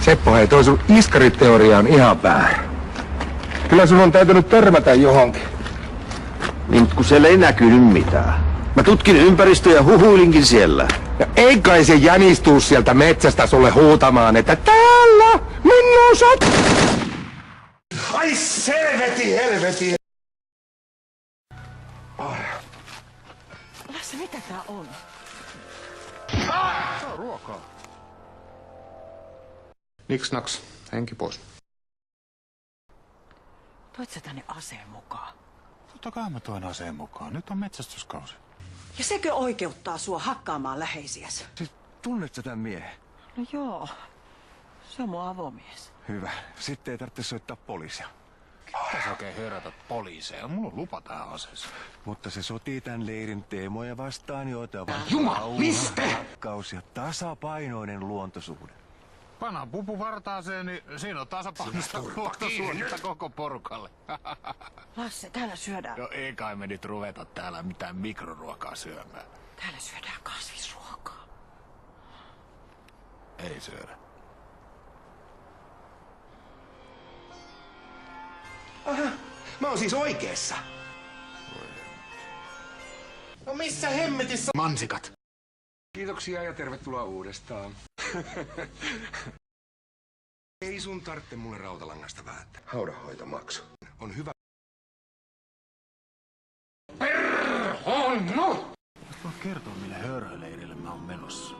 Seppo, hei, toi sun iskariteoria on ihan väärä. Kyllä sun on täytynyt törmätä johonkin. Niin, kun siellä ei näkynyt mitään. Mä tutkin ympäristöä ja huhuilinkin siellä. Ja ei kai se jänistuu sieltä metsästä sulle huutamaan, että täällä minun sat... Ai helveti! Lasse, mitä tää on? Se on ruokaa. Niks, henki pois. Toit sä tänne aseen mukaan? Totta kai mä toin aseen mukaan. Nyt on metsästyskausi. Ja sekö oikeuttaa sua hakkaamaan läheisiäsi? Siis tunnet sä tän miehen? No joo, se on mun avomies. Hyvä. Sitten ei tarvitse soittaa poliisia. Mitä sä oikein herätät poliiseja? Mulla on lupa tähän aseeseen. Mutta se sotii tän leirin teemoja vastaan, joita ovat Jumaliste! rakkaus ja tasapainoinen luontosuhde. Pannaan pupu vartaaseen, niin siinä on tasapainoista luontosuhdetta koko porukalle. Lasse, täällä syödään. No ei kai me nyt ruveta täällä mitään mikroruokaa syömään. Täällä syödään kasvisruokaa. Ei syödä. Mä oon siis oikeessa. No missä hemmetissä? Mansikat. Kiitoksia ja tervetuloa uudestaan. Ei sun tarvitse mulle rautalangasta vääntää. Haudanhoitomaksu on hyvä. Voit kertoa, mille hörhöleirille mä oon menossa.